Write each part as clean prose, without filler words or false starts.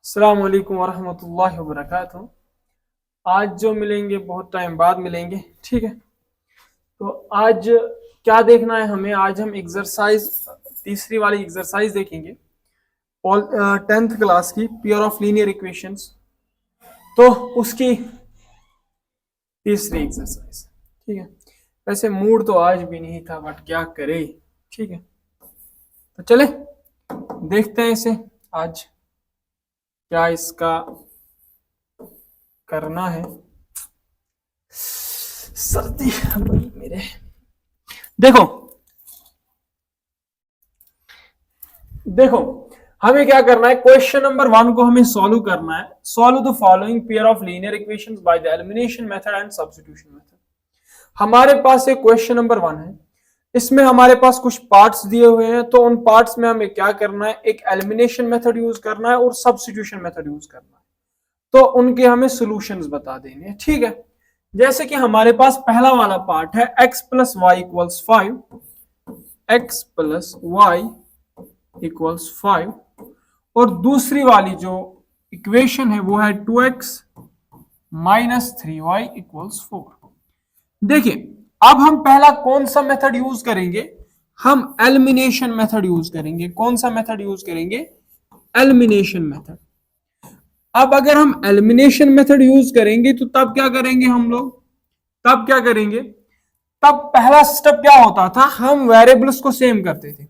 अस्सलाम वालेकुम वरहमतुल्लाहि वबरकातुहू। आज जो मिलेंगे बहुत टाइम बाद मिलेंगे, ठीक है। तो आज क्या देखना है हमें? आज हम एक्सरसाइज तीसरी वाली एक्सरसाइज देखेंगे, 10th क्लास की पेयर ऑफ लीनियर इक्वेशंस। तो उसकी तीसरी एक्सरसाइज, ठीक है। वैसे मूड तो आज भी नहीं था, बट क्या करे, ठीक है। तो चले देखते हैं इसे आज क्या इसका करना है। सर्दी है भाई मेरे। देखो देखो हमें क्या करना है, क्वेश्चन नंबर 1 को हमें सॉल्व करना है। Solve the following pair of linear equations by the elimination method and substitution method. हमारे पास एक क्वेश्चन नंबर 1 है, इसमें हमारे पास कुछ पार्ट्स दिए हुए हैं। तो उन पार्ट्स में हमें क्या करना है, एक एलिमिनेशन मेथड यूज करना है और सब्स्टिट्यूशन मेथड यूज करना है। तो उनके हमें सॉल्यूशंस बता देने हैं, ठीक है। जैसे कि हमारे पास पहला वाला पार्ट है x plus y equals 5, x plus y equals 5, और दूसरी वाली जो इक्वेशन है वो है 2x माइनस 3y इक्वल्स 4। देखिए, अब हम पहला कौन सा मेथड यूज करेंगे? हम एलिमिनेशन मेथड यूज करेंगे। कौन सा मेथड यूज करेंगे? Elimination method. अब अगर हम एलिमिनेशन मेथड यूज करेंगे तो तब क्या करेंगे हम लोग? तब क्या करेंगे? तब पहला स्टेप क्या होता था, हम वेरिएबल्स को सेम करते थे।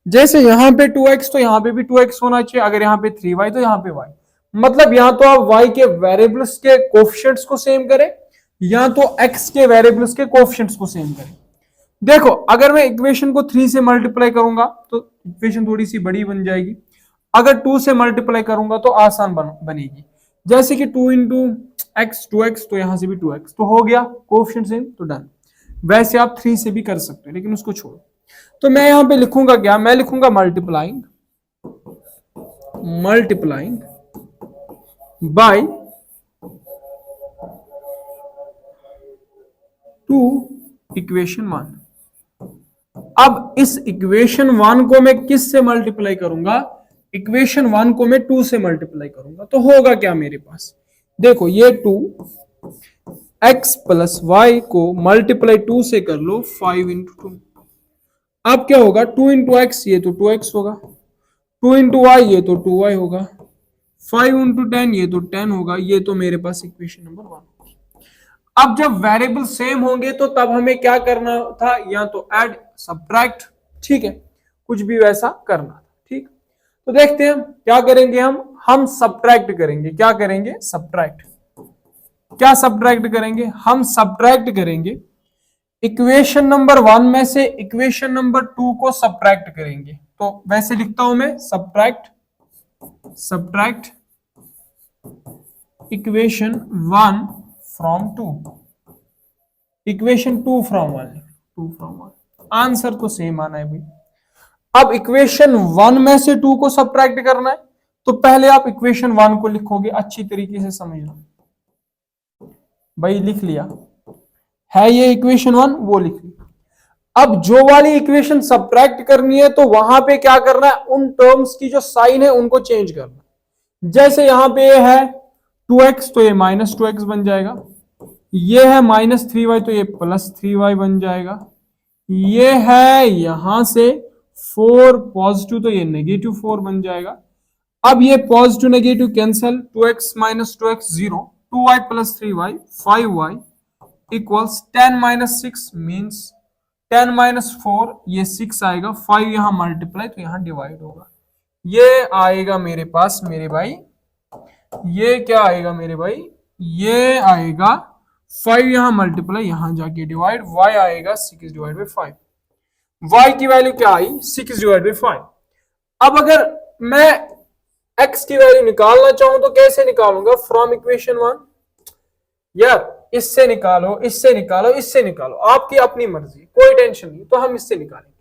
जैसे यहां पे 2x तो यहां पे भी 2x होना चाहिए, अगर यहां पे 3y तो यहां पे y। मतलब यहां तो आप y के वेरिएबल्स के कोफिशिएंट्स को सेम करें, या तो x के वेरिएबल्स के कोफिशिएंट्स को सेम करें। देखो, अगर मैं इक्वेशन को 3 से मल्टीप्लाई करूंगा तो इक्वेशन थोड़ी सी बड़ी बन जाएगी। अगर 2 से मल्टीप्लाई करूंगा तो आसान बनेगी। जैसे कि 2 इंटू एक्स 2x, तो यहां से भी 2x तो हो गया, कोफिशिएंट सेम, तो डन। वैसे आप 3 से भी कर सकते हो, लेकिन उसको छोड़ो। तो मैं यहां पे लिखूंगा क्या? मैं लिखूंगा मल्टीप्लाइंग बाय 2 इक्वेशन 1। अब इस इक्वेशन 1 को मैं किस से मल्टीप्लाई करूंगा? इक्वेशन 1 को मैं 2 से मल्टीप्लाई करूंगा। तो होगा क्या मेरे पास? देखो, ये 2 x प्लस वाई को मल्टीप्लाई 2 से कर लो, 5 इंटू 2। अब क्या होगा? 2 इंटू एक्स, ये तो 2x होगा। 2 इंटू वाई, ये तो 2y होगा। 5 इंटू 10, ये तो 10 होगा। ये तो मेरे पास इक्वेशन नंबर 1 होगी। अब जब वेरिएबल सेम होंगे तो तब हमें क्या करना था? या तो ऐड, सब्ट्रैक्ट, ठीक है, कुछ भी वैसा करना था, ठीक। तो देखते हैं क्या करेंगे हम सब्ट्रैक्ट करेंगे। क्या करेंगे? सब्ट्रैक्ट। क्या सब्ट्रैक्ट करेंगे? हम सब्ट्रैक्ट करेंगे इक्वेशन नंबर 1 में से इक्वेशन नंबर 2 को सब्ट्रैक्ट करेंगे। तो वैसे लिखता हूं मैं, subtract equation 1 from 2, equation 2 from 1। Answer तो सेम आना है भाई। अब इक्वेशन 1 में से 2 को सब्ट्रैक्ट करना है, तो पहले आप इक्वेशन 1 को लिखोगे, अच्छी तरीके से समझना भाई। लिख लिया है ये इक्वेशन 1, वो लिख लिया। अब जो वाली इक्वेशन सब्ट्रैक्ट करनी है तो वहां पे क्या करना है? उन टर्म्स की जो साइन है उनको चेंज करना। जैसे यहां पे है 2x, तो ये माइनस 2x बन जाएगा। ये है माइनस 3y, तो ये प्लस 3y बन जाएगा। ये है यहां से 4 पॉजिटिव, तो ये नेगेटिव 4 बन जाएगा। अब ये positive negative cancel, 2x minus 2x 0, 2y plus 3y 5y equals 10 minus 6 means 10 minus 4, ये 6 आएगा। 5 यहां मल्टीप्लाई, तो यहां डिवाइड होगा। ये आएगा मेरे पास मेरे भाई, ये क्या आएगा मेरे भाई? ये आएगा 5 यहां मल्टीप्लाई, यहां जाके डिवाइड, y आएगा 6 डिवाइड बाई 5। y की वैल्यू क्या आई? 6 डिवाइड बाई 5। अब अगर मैं x की वैल्यू निकालना चाहूं तो कैसे निकालूंगा? From equation 1। यार, इससे निकालो, इससे निकालो, इससे निकालो, आपकी अपनी मर्जी, कोई टेंशन नहीं। तो हम इससे निकालेंगे।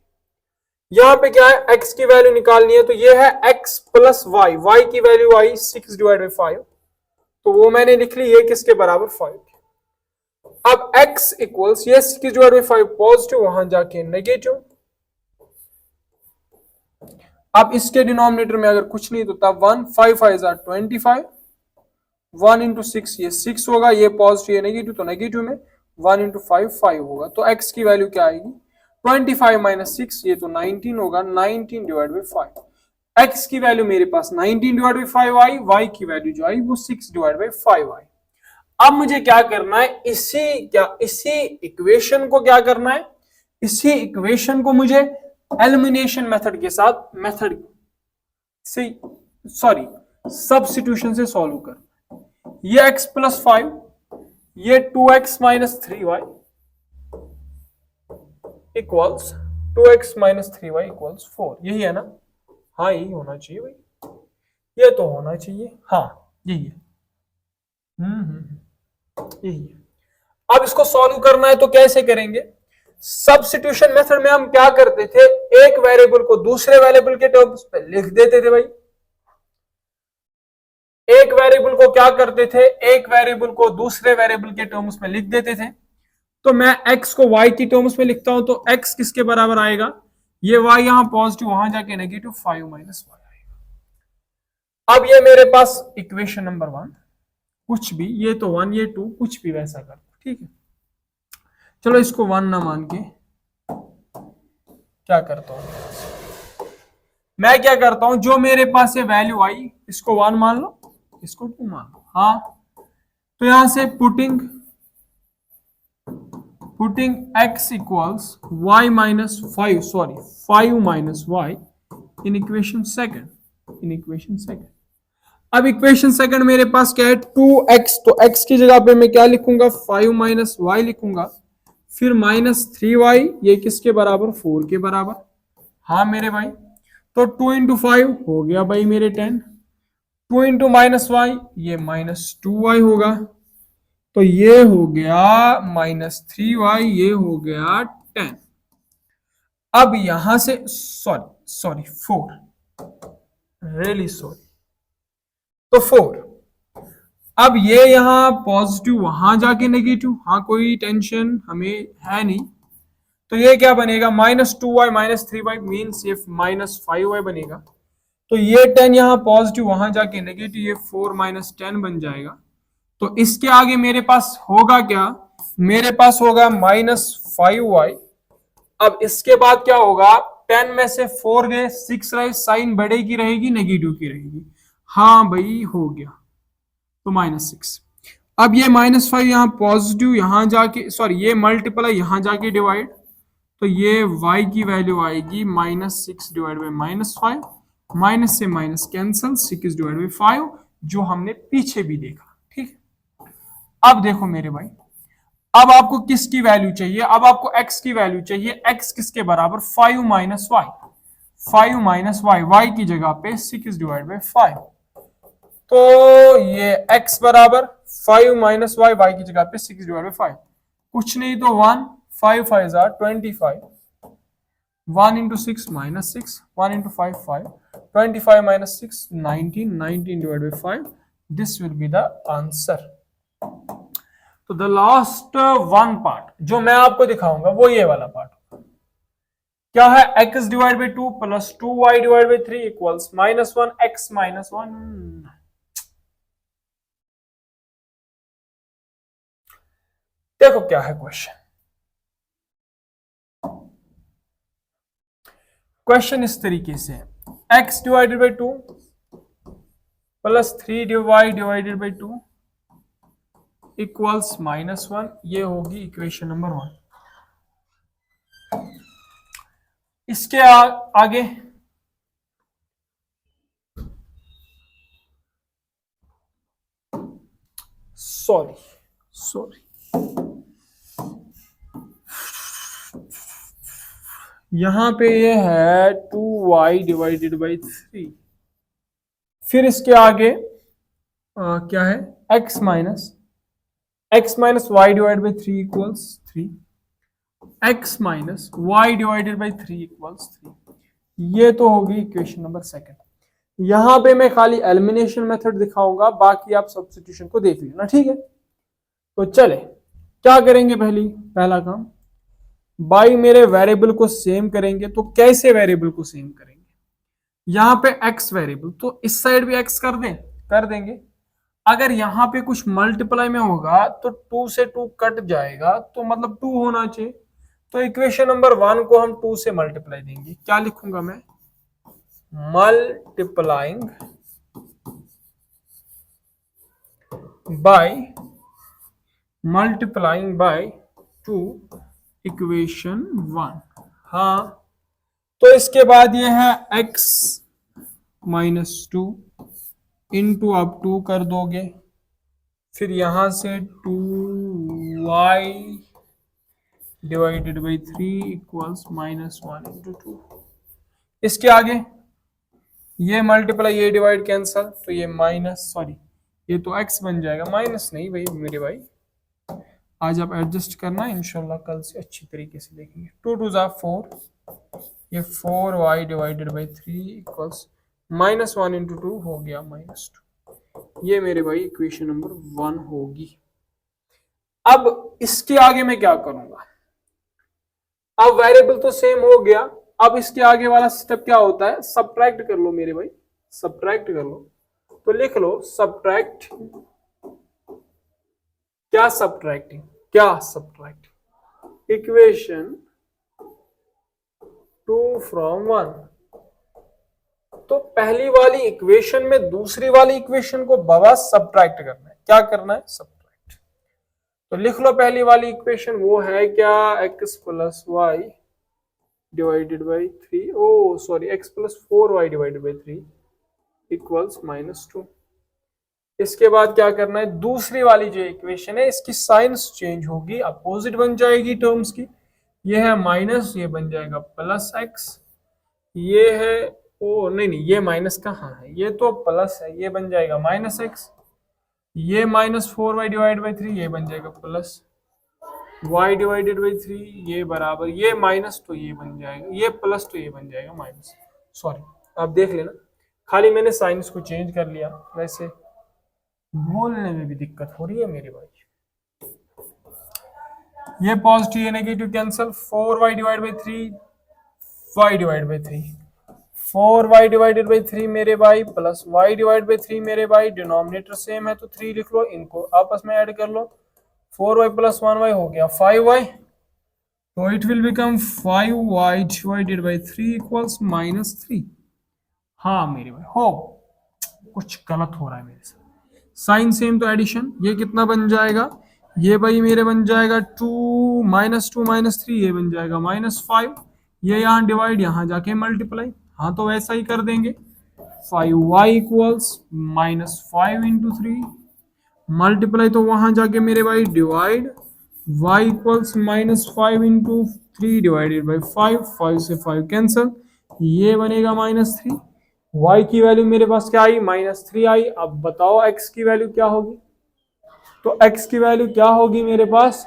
यहां पे क्या है? x की वैल्यू निकालनी है, तो ये है x प्लस वाई। y की वैल्यू आई 6 डिवाइड बाई 5, तो वो मैंने लिख ली, ये किसके बराबर? 5। अब x इक्वल्स, ये 6 डिवाइड बाई 5 पॉजिटिव, वहां जाके नेगेटिव। अब इसके डिनोमिनेटर में अगर कुछ नहीं तो तब 1, 5 5 25, 1 इंटू 6 ये 6 होगा, ये पॉजिटिव ये नेगेटिव तो नेगेटिव में 1 इंटू 5 5 होगा। तो x की वैल्यू क्या आएगी 25 माइनस 6 ये तो 19 होगा, 19 डिवाइड बाई 5। x की वैल्यू मेरे पास 19 डिवाइड बाई 5 आई, y की वैल्यू जो आई वो 6 डिवाइड बाई 5 आई। अब मुझे क्या करना है, इसी इक्वेशन को क्या करना है, इसी इक्वेशन को मुझे एलिमिनेशन मेथड के साथ सब्स्टिट्यूशन से सॉल्व कर। ये x प्लस 5, ये 2x minus 3y equals 2x minus 3y equals 4, यही है ना? हाँ यही होना चाहिए भाई, ये तो होना चाहिए, हाँ यही है। यही है। अब इसको सॉल्व करना है तो कैसे करेंगे? सब्स्टिट्यूशन मेथड में हम क्या करते थे, एक वेरिएबल को दूसरे वेरिएबल के टर्म्स में लिख देते थे भाई। एक वेरिएबल को क्या करते थे, एक वेरिएबल को दूसरे वेरिएबल के टर्म्स में लिख देते थे। तो मैं x को y की टर्म्स में लिखता हूं तो x किसके बराबर आएगा, ये y यहां पॉजिटिव वहां जाके नेगेटिव 5 माइनस y आएगा। अब ये मेरे पास इक्वेशन नंबर 1, कुछ भी, ये तो 1 ये 2 कुछ भी वैसा कर, ठीक है। चलो इसको 1 ना मान के क्या करता हूं, मैं क्या करता हूं, जो मेरे पास ये वैल्यू आई इसको 1 मान लो, इसको 2 मान लो, हाँ। तो यहां से putting x equals y minus 5 minus y in equation second. अब इक्वेशन सेकंड मेरे पास क्या है 2x, तो x की जगह पे मैं क्या लिखूंगा 5 माइनस y लिखूंगा, फिर माइनस 3y, ये किसके बराबर 4 के बराबर, हाँ मेरे भाई। तो 2 इंटू 5 हो गया भाई मेरे 10, 2 इंटू माइनस वाई ये माइनस 2y होगा, तो ये हो गया माइनस 3y, ये हो गया 10। अब यहां से सॉरी 4, रियली सॉरी, तो 4। अब ये यहां पॉजिटिव वहां जाके नेगेटिव, हाँ कोई टेंशन हमें है नहीं। तो ये क्या बनेगा minus 2y minus 3y means ये माइनस 5y बनेगा। तो ये 10 यहां पॉजिटिव वहां जाके नेगेटिव, ये 4 माइनस 10 बन जाएगा। तो इसके आगे मेरे पास होगा क्या, मेरे पास होगा माइनस 5y। अब इसके बाद क्या होगा, 10 में से 4 गए 6 रहे, साइन बड़े की रहेगी नेगेटिव की रहेगी, हाँ भाई हो गया, तो माइनस 6। अब ये माइनस 5 यहां पॉजिटिव यहां जाके ये मल्टीप्लाई यहां जाके डिवाइड, तो ये y की वैल्यू आएगी minus 6 divide by minus 5, minus से माइनस कैंसल, 6 डिवाइड बाई 5 जो हमने पीछे भी देखा, ठीक है। अब देखो मेरे भाई, अब आपको किसकी वैल्यू चाहिए, अब आपको x की वैल्यू चाहिए, x किसके बराबर 5 minus y, 5 minus y, y की जगह पे 6 डिवाइड बाई 5, तो ये x बराबर 5 माइनस वाई, y की जगह पे 6 डिवाइड बाई 5, कुछ नहीं तो 1, 5 5 25, 1 into 6 minus 6, 1 into 5 5, 25 minus 6 19, 19 divide by 5, this will be the answer. तो द लास्ट वन पार्ट जो मैं आपको दिखाऊंगा वो ये वाला पार्ट क्या है, x divide by 2 plus 2y divide by 3 equals minus 1 x minus 1। देखो क्या है क्वेश्चन इस तरीके से है, x divided by 2 plus 3y divided by 2 equals minus 1, ये होगी इक्वेशन नंबर 1। इसके आगे सॉरी यहां पे ये है 2y डिवाइडेड बाई 3, फिर इसके आगे क्या है x minus y divide by 3 equals 3, x minus y divided by 3 equals 3, ये तो होगी इक्वेशन नंबर 2। यहां पे मैं खाली एलिमिनेशन मेथड दिखाऊंगा, बाकी आप सब्स्टिट्यूशन को देख लेना, ठीक है। तो चले क्या करेंगे, पहला काम बाई मेरे वेरिएबल को सेम करेंगे। तो कैसे वेरिएबल को सेम करेंगे, यहां पे x वेरिएबल, तो इस साइड भी x कर दें, कर देंगे। अगर यहाँ पे कुछ मल्टीप्लाई में होगा तो 2 से 2 कट जाएगा, तो मतलब 2 होना चाहिए। तो इक्वेशन नंबर 1 को हम 2 से मल्टीप्लाई देंगे। क्या लिखूंगा मैं? Multiplying by multiplying by 2 equation 1। हाँ, तो इसके बाद ये है x -2 इंटू, अब 2 कर दोगे, फिर यहां से 2y divided by 3 equals -1 into 2। इसके आगे ये मल्टीप्लाई, ये डिवाइड कैंसल, तो ये माइनस, सॉरी ये तो x बन जाएगा, माइनस नहीं भाई मेरे भाई, आज आप एडजस्ट करना, इंशाल्लाह कल से अच्छी तरीके से देखेंगे। 2 2 जा 4, ये 4y divided by 3 equals -1 into 2 हो गया -2। ये मेरे भाई इक्वेशन नंबर 1 होगी। अब इसके आगे मैं क्या करूंगा? अब वेरिएबल तो सेम हो गया, अब इसके आगे वाला स्टेप क्या होता है? सब्ट्रैक्ट कर लो मेरे भाई, सब्ट्रैक्ट कर लो। तो लिख लो सब्ट्रैक्ट, क्या सब्ट्रैक्टिंग, क्या सब्ट्रैक्ट इक्वेशन 2 फ्रॉम 1। तो पहली वाली इक्वेशन में दूसरी वाली इक्वेशन को बाबा सब्ट्रैक्ट करना है। क्या करना है? सब्ट्रैक्ट। तो लिख लो पहली वाली इक्वेशन, वो है क्या? x plus y divided by 3, oh sorry x plus 4y divided by 3 equals -2। इसके बाद क्या करना है? दूसरी वाली जो इक्वेशन है इसकी साइंस चेंज होगी, अपोजिट बन जाएगी टर्म्स की। ये है माइनस, ये बन जाएगा प्लस x, ये है, ओ नहीं नहीं, ये माइनस कहाँ है, ये तो प्लस है, ये बन जाएगा -x, ये -4y डिवाइड बाई 3, ये बन जाएगा प्लस y डिवाइडेड बाई 3, ये बराबर, ये माइनस तो ये बन जाएगा, ये प्लस तो ये बन जाएगा माइनस। सॉरी, आप देख लेना, खाली मैंने साइंस को चेंज कर लिया, वैसे बोलने में भी दिक्कत हो रही है मेरे भाई। ये पॉजिटिव, ये negative cancel, 4y divide by 3, y divide by 3, 4y divided by 3 मेरे भाई, प्लस y डिवाइड बाई 3 मेरे भाई, डिनोमिनेटर सेम है तो 3 लिख लो, इनको आपस में ऐड कर लो, 4y प्लस 1y हो गया 5y, तो it will become 5y divided by 3 equals -3। हाँ मेरे भाई, हो कुछ गलत हो रहा है मेरे साथ, साइन सेम तो एडिशन, ये कितना बन जाएगा? ये भाई मेरे बन जाएगा 2 -2 -3, ये बन जाएगा -5, ये यहाँ डिवाइड, यहाँ जाके मल्टीप्लाई, हाँ तो वैसा ही कर देंगे। 5y इक्वल्स -5 इंटू 3, मल्टीप्लाई तो वहां जाके मेरे भाई divide, y equals -5 into 3 divided by 5, 5 से 5 कैंसल, ये बनेगा -3। y की वैल्यू मेरे पास क्या आई? -3 आई। अब बताओ x की वैल्यू क्या होगी? तो x की वैल्यू क्या होगी मेरे पास?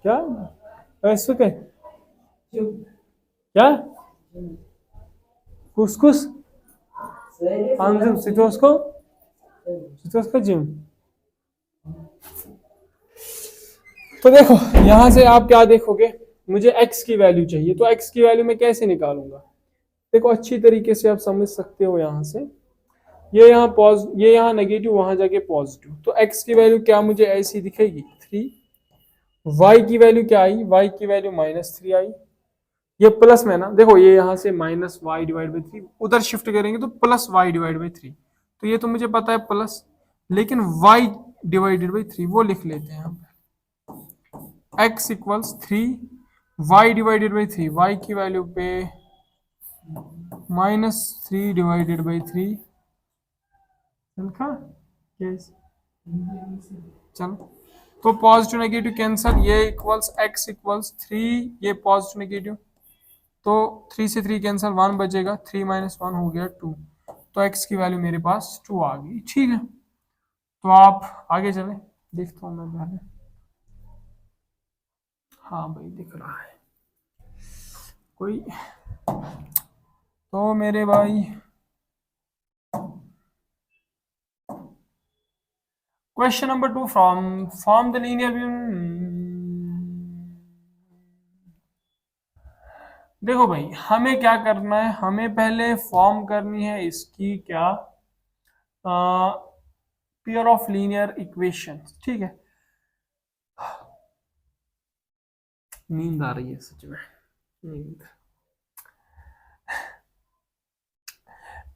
क्या ऐसे के क्या कुसकुस अंजुम सितोस्को जिम। तो देखो यहां से आप क्या देखोगे, मुझे x की वैल्यू चाहिए, तो x की वैल्यू मैं कैसे निकालूंगा? देखो अच्छी तरीके से आप समझ सकते हो, यहां से ये यहाँ ये यहाँ नेगेटिव, वहां जाके पॉजिटिव, तो x की वैल्यू क्या मुझे ऐसी दिखेगी? 3। y की वैल्यू क्या आई? y की वैल्यू -3 आई। ये प्लस में ना, देखो ये यहाँ से -y डिवाइड बाई 3 उधर शिफ्ट करेंगे तो प्लस y डिवाइड बाई 3, तो ये तो मुझे पता है प्लस, लेकिन y डिवाइडेड बाई 3 वो लिख लेते हैं हम। x equals 3, y divided by 3, y की वैल्यू पे -3 डिवाइडेड बाई 3 लिखा, यस चलो, तो पॉजिटिव नेगेटिव कैंसल, ये इक्वल्स x इक्वल्स 3, ये पॉजिटिव नेगेटिव, तो 3 से 3 कैंसल, 1 बचेगा, 3 - 1 हो गया 2, तो x की वैल्यू मेरे पास 2 आ गई। ठीक है, तो आप आगे चले, देखता हूं मैं पहले, हाँ भाई दिख रहा है कोई, तो मेरे भाई question number 2, from the linear देखो भाई हमें क्या करना है, हमें पहले फॉर्म करनी है इसकी क्या, पेयर ऑफ लीनियर इक्वेशन, ठीक है। नींद आ रही है सच में, नींद।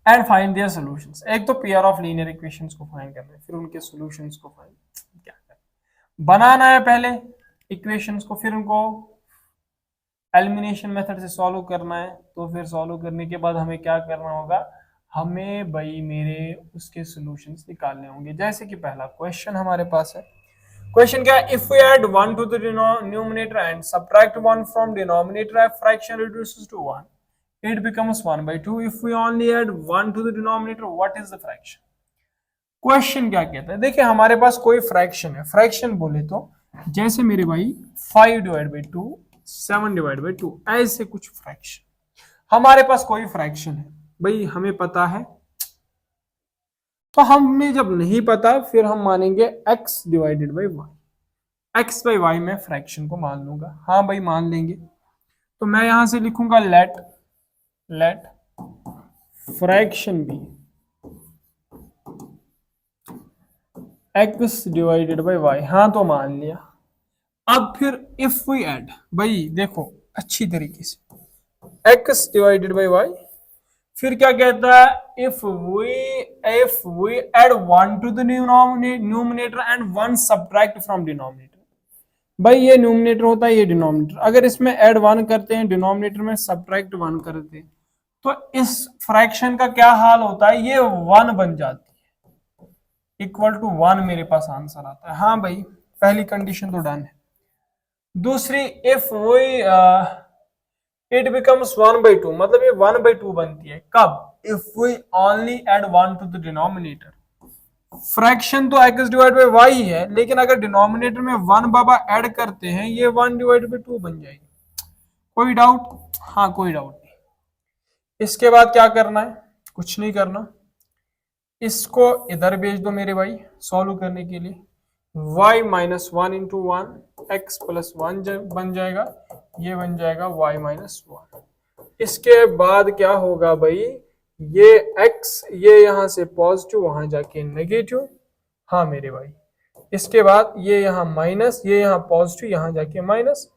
एंड फाइंड देयर सॉल्यूशंस, एक तो पेयर ऑफ लीनियर इक्वेशंस को फाइंड करना है, फिर उनके सॉल्यूशंस को फाइंड क्या करना, बनाना है पहले इक्वेशंस को, फिर उनको एलिमिनेशन मेथड से सॉल्व करना है। तो फिर सॉल्व करने के बाद हमें क्या करना होगा, हमें भाई मेरे उसके सॉल्यूशंस निकालने होंगे। जैसे कि पहला क्वेश्चन हमारे पास है, क्वेश्चन क्या है, if we add 1 to the numerator and subtract 1 from denominator, a fraction reduces to 1, it becomes 1/2. if we only add 1 to the denominator, what is the fraction? Question क्या कहता है, देखिए हमारे पास कोई फ्रैक्शन है, फ्रैक्शन बोले तो जैसे मेरे भाई 5/2, 7/2, ऐसे कुछ फ्रैक्शन हमारे पास कोई फ्रैक्शन है भाई, हमें पता है। तो हमें जब नहीं पता फिर हम मानेंगे x divided by y, x by y में फ्रैक्शन को मान लूंगा। हाँ भाई मान लेंगे, तो मैं यहां से लिखूंगा let fraction be x divided by y. हाँ तो मान लिया। अब फिर इफ वी ऐड, भाई देखो अच्छी तरीके से, x डिवाइडेड बाई वाई, फिर क्या कहता है, if we add 1 to the numerator and 1 subtract from denominator, भाई ये न्यूमरेटर होता है, ये डिनोमिनेटर, अगर इसमें ऐड 1 करते हैं, डिनोमिनेटर में सब्ट्रैक्ट 1 करते हैं, तो इस फ्रैक्शन का क्या हाल होता है, ये 1 बन जाती है, इक्वल टू 1 मेरे पास आंसर आता है। हाँ भाई पहली कंडीशन तो डन है। दूसरी, इफ वी इट बिकम्स 1/2, मतलब ये 1/2 बनती है कब, if we only add 1 to the denominator. Fraction तो x डिवाइड बाई वाई ही है, लेकिन अगर डिनोमिनेटर में 1 बाबा ऐड करते हैं, ये 1 डिवाइड बाई 2 बन जाएगी। कोई डाउट? हाँ कोई डाउट नहीं। इसके बाद क्या करना है, कुछ नहीं करना, इसको इधर भेज दो मेरे भाई सॉल्व करने के लिए। y minus 1 into 1 x plus 1 बन जाएगा, ये बन जाएगा y माइनस 1। इसके बाद क्या होगा भाई, ये x ये यहां से पॉजिटिव वहां जाके नेगेटिव, हाँ मेरे भाई। इसके बाद ये यहाँ माइनस, ये यहाँ पॉजिटिव, यहां जाके माइनस,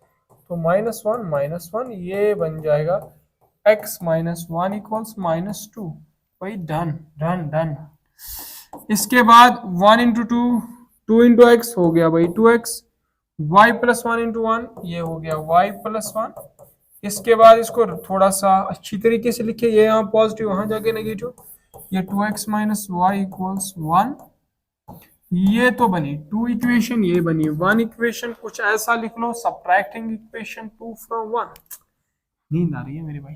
तो -1 ये बन जाएगा x माइनस 1 इक्वल्स -2। भाई डन डन डन। इसके बाद 1 इंटू 2 इंटू एक्स हो गया भाई 2x, y प्लस 1 इंटू 1 ये हो गया y प्लस 1। इसके बाद इसको थोड़ा सा अच्छी तरीके से लिखे, ये यहाँ पॉजिटिव वहां जाके नेगेटिव, ये 2x माइनस वाई इक्वल्स 1। ये तो बनी 2 इक्वेशन, ये बनी 1 इक्वेशन। कुछ ऐसा लिख लो, सब्ट्रैक्टिंग इक्वेशन 2 फ्रॉम 1। नींद आ रही है मेरे भाई,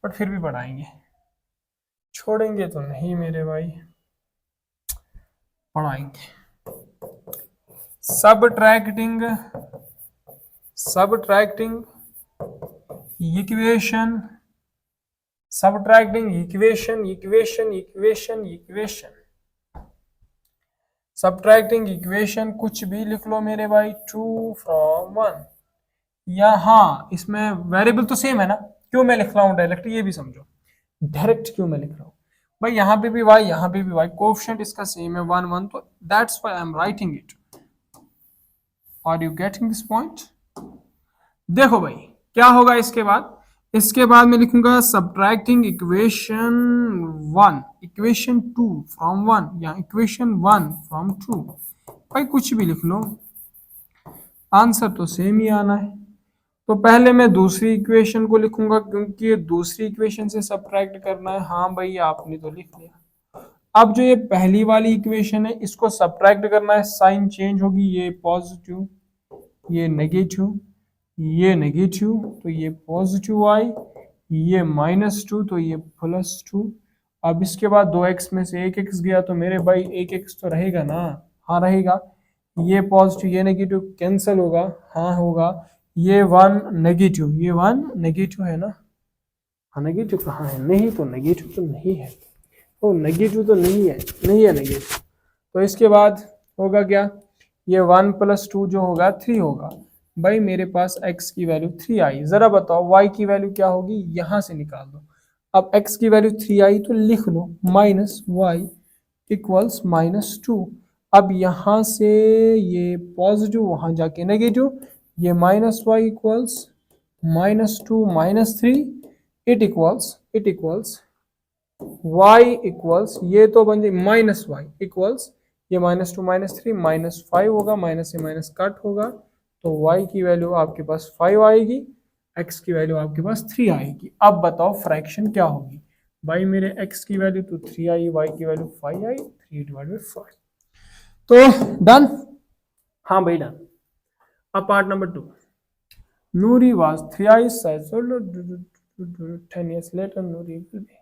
बट फिर भी पढ़ाएंगे, छोड़ेंगे तो नहीं मेरे भाई, पढ़ाएंगे। Subtracting equation, subtracting equation, subtracting equation कुछ भी लिख लो मेरे भाई, 2 फ्रॉम 1। या हाँ इसमें वेरिएबल तो सेम है ना, क्यों मैं लिख रहा हूँ डायरेक्ट, ये भी समझो डायरेक्ट क्यों मैं लिख रहा हूँ भाई, यहाँ पे भी y यहाँ पे भी y, कोएफिशिएंट इसका सेम है 1 1, तो that's why I am writing it. Are you getting this point? देखो भाई क्या होगा इसके बाद, इसके बाद मैं लिखूंगा सब्ट्रैक्टिंग इक्वेशन 1 इक्वेशन 2 फ्रॉम 1, या इक्वेशन 1 फ्रॉम 2, भाई कुछ भी लिख लो, आंसर तो सेम ही आना है। तो पहले मैं दूसरी इक्वेशन को लिखूंगा, क्योंकि ये दूसरी इक्वेशन से सब्ट्रैक्ट करना है। हाँ भाई आपने तो लिख लिया। अब जो ये पहली वाली इक्वेशन है, इसको सब्ट्रैक्ट करना है, साइन चेंज होगी, ये पॉजिटिव, ये नेगेटिव, ये नेगेटिव, तो ये पॉजिटिव आई, ये -2, तो ये +2। अब इसके बाद 2x में से 1x गया, तो मेरे भाई 1x तो रहेगा ना, हाँ रहेगा। ये पॉजिटिव ये नेगेटिव कैंसिल होगा, हाँ होगा। ये 1 नेगेटिव, ये 1 नेगेटिव है ना, हाँ नेगेटिव कहाँ है, नहीं तो नेगेटिव तो नहीं है, ओ नेगेटिव तो नहीं है, नहीं है नेगेटिव। तो इसके बाद होगा क्या, ये 1 + 2 जो होगा 3 होगा, भाई मेरे पास x की वैल्यू 3 आई, जरा बताओ y की वैल्यू क्या होगी, यहां से निकाल दो। अब x की वैल्यू 3 आई तो लिख लो माइनस वाई इक्वल्स -2। अब यहां से ये पॉजिटिव वहां जाके नेगेटिव, ये -y equals -2 -3, it equals y equals ये तो बन जाए -y इक्वल्स ये -2 -3 -5 होगा, माइनस से माइनस कट होगा, तो y की वैल्यू आपके पास 5 आएगी, x की वैल्यू आपके पास 3 आएगी। अब बताओ फ्रैक्शन क्या होगी। भाई मेरे x की वैल्यू तो 3 आई, y की वैल्यू 5 आई, 3/5। तो डन, हाँ भाई डन। अब part number 2, Nuri was thrice as old 10 years later Nuri will be।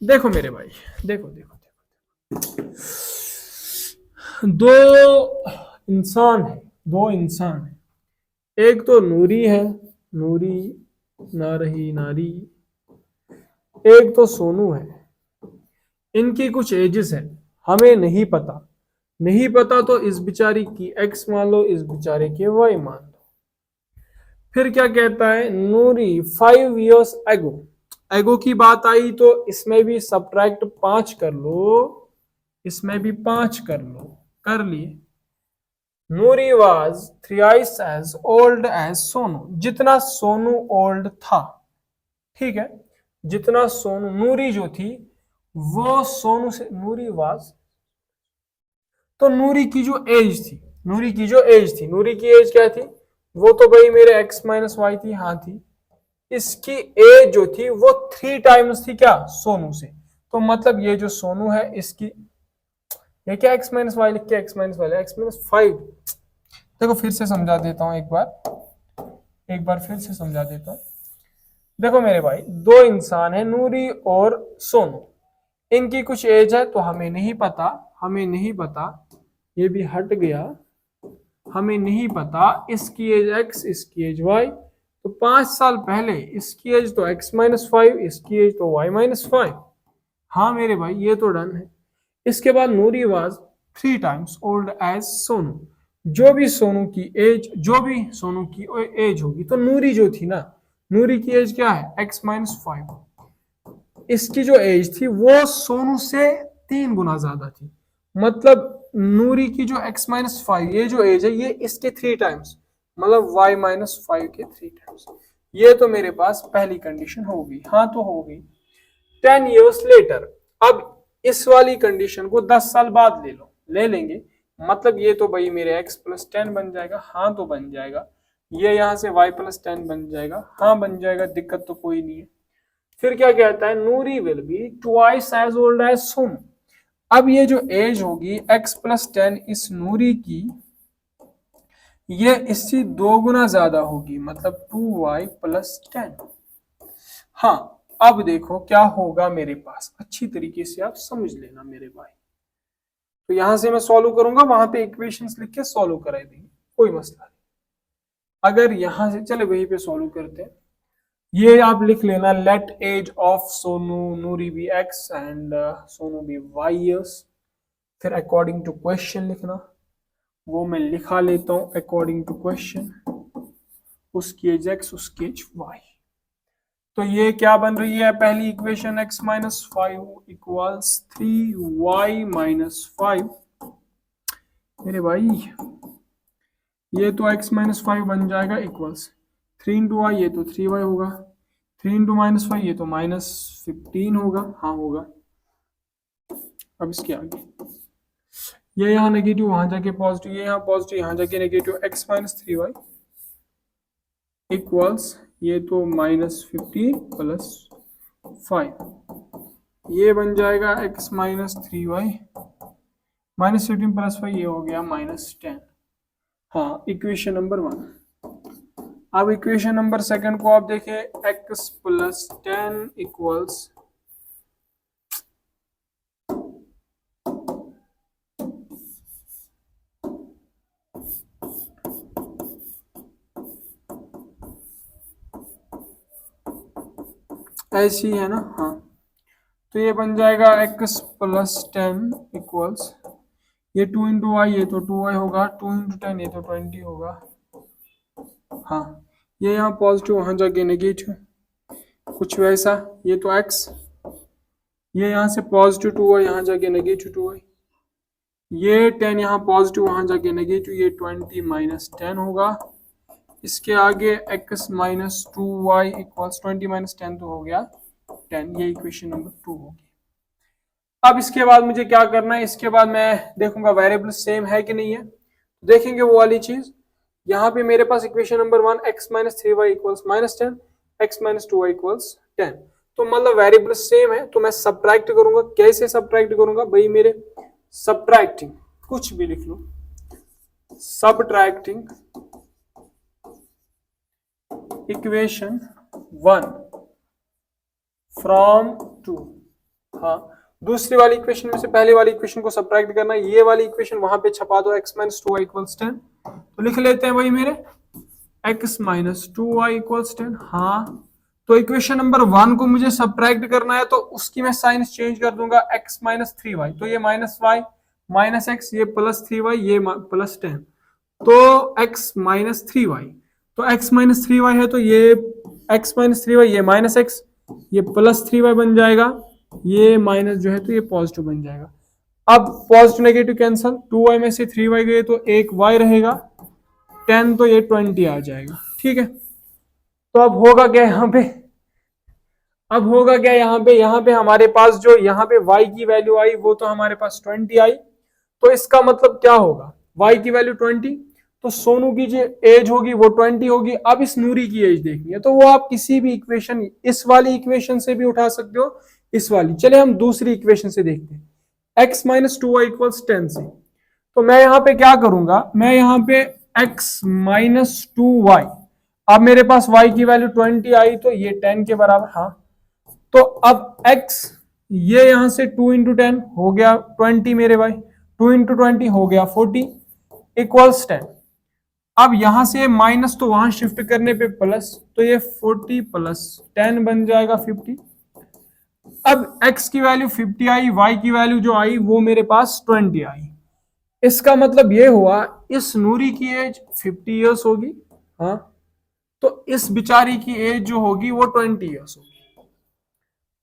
देखो मेरे भाई, देखो देखो दो इंसान है, दो इंसान है, एक तो नूरी है, नूरी ना रही नारी, एक तो सोनू है। इनकी कुछ एजेस है, हमें नहीं पता, नहीं पता तो इस बेचारी की एक्स मान लो, इस बेचारे के वाई मान लो। फिर क्या कहता है, नूरी 5 years एगो, एगो की बात आई तो इसमें भी सब्ट्रैक्ट 5 कर लो, इसमें भी 5 कर लो, कर लिए। Noori was thrice as old as Sonu, जितना सोनू ओल्ड था, ठीक है, जितना सोनू, नूरी जो थी वो सोनू से, नूरी वाज, तो नूरी की जो एज थी, नूरी की जो एज थी, नूरी की एज क्या थी, वो तो भाई मेरे x माइनस वाई थी, हाँ थी। इसकी एज जो थी वो 3 टाइम्स थी क्या, सोनू से। तो मतलब ये जो सोनू है इसकी, ये क्या x माइनस वाई लिख के, x minus y x minus 5। देखो फिर से समझा देता हूं, एक बार फिर से समझा देता हूं। देखो मेरे भाई, दो इंसान है, नूरी और सोनू, इनकी कुछ एज है तो हमें नहीं पता, हमें नहीं पता, ये भी हट गया, हमें नहीं पता इसकी एज x, इसकी एज y। तो 5 साल पहले इसकी एज तो x माइनस 5, इसकी एज तो y माइनस 5। हाँ मेरे भाई ये तो डन है। इसके बाद Noori was 3 times old as Sonu, जो भी सोनू की एज, जो भी सोनू की एज होगी, तो नूरी जो थी ना, नूरी की एज क्या है, x माइनस 5, इसकी जो एज थी वो सोनू से 3 गुना ज्यादा थी। मतलब नूरी की जो x माइनस 5 ये जो एज है, ये इसके 3 टाइम्स, मतलब y माइनस 5 के 3 टाइम्स। ये तो मेरे पास पहली कंडीशन होगी, हाँ तो होगी। 10 years later, अब इस वाली कंडीशन को 10 साल बाद ले लो, ले लेंगे, मतलब ये तो भाई मेरे x प्लस 10 बन जाएगा, हाँ तो बन जाएगा। ये यहां से y प्लस 10 बन जाएगा, हाँ बन जाएगा, दिक्कत तो कोई नहीं है। फिर क्या कहता है, Noori will be twice as old as Sonu. अब ये जो एज होगी x प्लस 10 इस नूरी की, ये इससे 2 गुना ज्यादा होगी, मतलब 2y प्लस 10। हाँ अब देखो क्या होगा मेरे पास, अच्छी तरीके से आप समझ लेना मेरे भाई। तो यहां से मैं सॉल्व करूंगा, वहां पे इक्वेशंस लिख के सॉल्व करा देंगे, कोई मसला नहीं। अगर यहां से चले वहीं पे सॉल्व करते हैं, ये आप लिख लेना, let age of Sonu Noori be x and Sonu be y years। फिर अकॉर्डिंग टू क्वेश्चन लिखना, वो मैं लिखा लेता हूं अकॉर्डिंग टू क्वेश्चन, उसकी एज x, उसकी एज y। तो ये क्या बन रही है, पहली equation x minus 5 equals 3y minus 5। मेरे भाई ये तो x माइनस 5 बन जाएगा इक्वल्स 3 इंटू वाई, ये तो 3y होगा, 3 इंटू माइनस 5 ये तो -15 होगा, हाँ होगा। अब इसके आगे ये यहाँ नेगेटिव, वहां जाके पॉजिटिव, ये यहाँ पॉजिटिव, यहाँ जाके negative, x minus 3y equals ये तो -15 प्लस 5, ये बन जाएगा x माइनस 3y, -15 प्लस 5 ये हो गया -10। हाँ इक्वेशन नंबर 1। अब इक्वेशन नंबर 2 को आप देखें, x प्लस 10 इक्वल्स ऐसी है ना, हाँ तो ये बन जाएगा x प्लस 10 इक्वल्स ये 2 इंटू वाई, ये तो 2y होगा, 2 इंटू 10 ये तो 20 होगा, हाँ, ये यहाँ पॉजिटिव वहां जाके नेगेटिव, कुछ वैसा। ये तो x, ये यहाँ से पॉजिटिव 2y यहाँ जाके नेगेटिव 2y, ये 10 यहाँ पॉजिटिव वहां जाके नेगेटिव, ये 20 माइनस 10 होगा। इसके आगे x minus 2y equals 20 minus 10 तो हो गया 10, ये इक्वेशन नंबर 2 होगी। अब इसके बाद मुझे क्या करना है, इसके बाद मैं देखूंगा वेरिएबल सेम है कि नहीं है, देखेंगे वो वाली चीज। यहाँ पे मेरे पास equation number 1 x minus 3y equals minus 10, x minus 2y equals 10, तो मतलब वेरिएबल सेम है, तो मैं सब्ट्रैक्ट करूंगा। कैसे सब्ट्रैक्ट करूंगा भाई, मेरे सब्ट्रैक्टिंग, कुछ भी लिख लो, सब्ट्रैक्टिंग इक्वेशन 1 फ्रॉम 2। हाँ, दूसरी वाली इक्वेशन में से पहली वाली इक्वेशन को सब्ट्रैक्ट करना है। ये वाली इक्वेशन वहां पे छपा दो, x माइनस 2y इक्वल्स 10, तो लिख लेते हैं भाई मेरे x माइनस 2y इक्वल्स 10। हाँ, तो इक्वेशन नंबर 1 को मुझे सब्ट्रैक्ट करना है, तो उसकी मैं साइन चेंज कर दूंगा, x माइनस 3y, तो ये माइनस y माइनस x, ये प्लस 3y, ये प्लस 10, तो x माइनस 3y, तो x माइनस 3y है, तो ये x माइनस 3y, ये माइनस x, ये प्लस 3y बन जाएगा, ये माइनस जो है तो ये पॉजिटिव बन जाएगा। अब पॉजिटिव नेगेटिव कैंसल, 2y में से 3y गए तो एक y रहेगा, 10 तो ये 20 आ जाएगा। ठीक है, तो अब होगा क्या यहाँ पे, अब होगा क्या यहाँ पे हमारे पास जो यहाँ पे y की वैल्यू आई वो तो हमारे पास 20 आई, तो इसका मतलब क्या होगा, y की वैल्यू 20, तो सोनू की जो एज होगी वो 20 होगी। अब इस नूरी की एज देखनी है, तो वो आप किसी भी इक्वेशन, इस वाली इक्वेशन से भी उठा सकते हो, इस वाली। चले हम दूसरी इक्वेशन से देखते हैं, x माइनस 2y इक्वल्स 10 से। तो मैं यहाँ पे क्या करूंगा, मैं यहाँ पे x माइनस 2y, अब मेरे पास y की वैल्यू 20 आई, तो ये 10 के बराबर। हाँ, तो अब x, ये यहां से 2 इंटू 10 हो गया 20 मेरे भाई, 2 इंटू 20 हो गया 40 इक्वल्स 10। अब यहां से माइनस तो वहां शिफ्ट करने पे प्लस, तो ये 40 प्लस 10 बन जाएगा 50। अब x की वैल्यू 50 आई, y की वैल्यू जो आई वो मेरे पास 20 आई। इसका मतलब ये हुआ इस नूरी की एज 50 इयर्स होगी, हाँ, तो इस बिचारी की एज जो होगी वो 20 इयर्स होगी।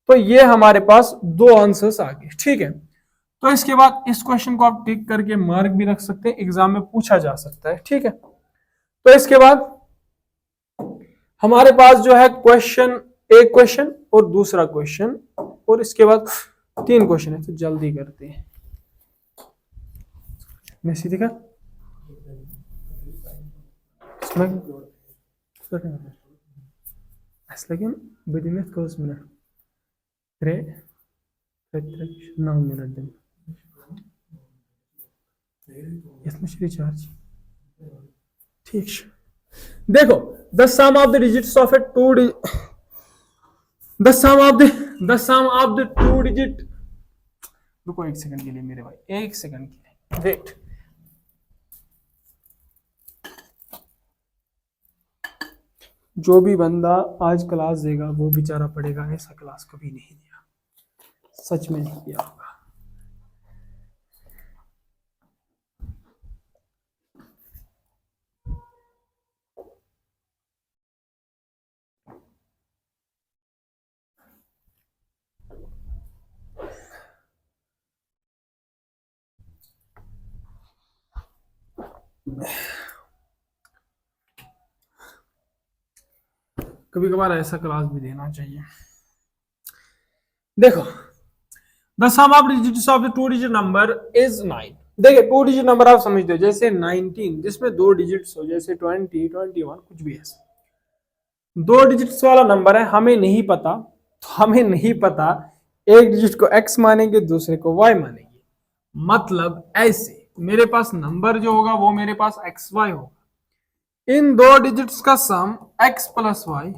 तो ये हमारे पास दो आंसर्स आ गए। ठीक है, तो इसके बाद इस क्वेश्चन को आप टिक करके मार्क भी रख सकते हैं, एग्जाम में पूछा जा सकता है। ठीक है, तो इसके बाद हमारे पास जो है क्वेश्चन, एक क्वेश्चन और दूसरा क्वेश्चन, और इसके बाद 3 क्वेश्चन है, तो जल्दी करते हैं। मैं सीधे का bedinget kaç minut? 9 minut दिन 70 रिचार्ज। ठीक, देखो the sum of the digits of a the sum of the 2 digit, रुको एक सेकंड के लिए मेरे भाई, एक सेकंड के लिए वेट। जो भी बंदा आज क्लास देगा वो बेचारा पढ़ेगा, ऐसा क्लास कभी नहीं दिया, सच में नहीं दिया होगा। कभी कभार ऐसा क्लास भी देना चाहिए। देखो, the sum of digits of the 2 digit number is 9। देखिए 2 डिजिट नंबर आप समझते हो, जैसे 19 जिसमें 2 डिजिट्स हो, जैसे 20, 21, कुछ भी ऐसा 2 डिजिट्स वाला नंबर है, हमें नहीं पता, तो हमें नहीं पता एक डिजिट को x मानेंगे, दूसरे को y मानेंगे। मतलब ऐसे मेरे पास नंबर जो होगा वो मेरे पास xy होगा, इन 2 डिजिट्स का सम x प्लस y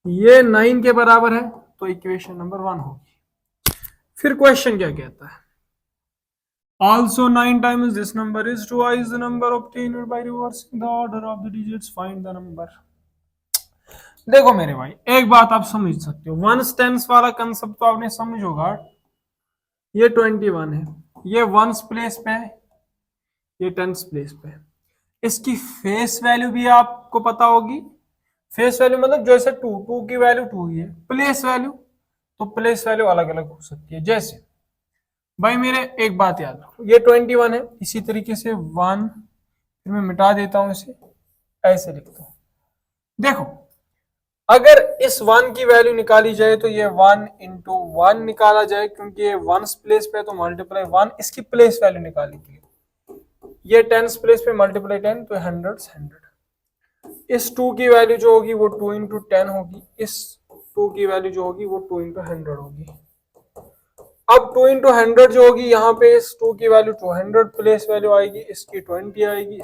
ये 9 के बराबर है, तो इक्वेशन नंबर 1 होगी। फिर क्वेश्चन क्या कहता है, also 9 times this number is twice the number obtained by reversing the order of the digits, find the number। देखो मेरे भाई, एक बात आप समझ सकते हो, वंस टेंस वाला कंसेप्ट तो आपने समझ होगा। ये 21 है, ये वंस प्लेस पे है, ये टेंस प्लेस पे है। इसकी फेस वैल्यू भी आपको पता होगी। फेस वैल्यू मतलब जैसे टू की वैल्यू 2 ही है। प्लेस वैल्यू, तो प्लेस वैल्यू अलग अलग हो सकती है। जैसे भाई मेरे एक बात याद रखो, ये 21 है, इसी तरीके से 1, फिर मैं मिटा देता हूं इसे, ऐसे लिखता हूं। देखो अगर इस 1 की वैल्यू निकाली जाए तो ये 1 इंटू 1 निकाला जाए, क्योंकि ये 1 प्लेस पे तो मल्टीप्लाई 1, इसकी प्लेस वैल्यू निकाली थी, ये 10 प्लेस पे मल्टीप्लाई 10, तो 100। इस 2 की वैल्यू जो होगी वो 2 इंटू 10 होगी, इस 2 की वैल्यू जो होगी वो 2 इंटू 100 होगी। अब 2 इंटू 100 जो होगी, यहाँ पे इस 2 की वैल्यू 200 प्लेस वैल्यू आएगी, इसकी 20 आएगी।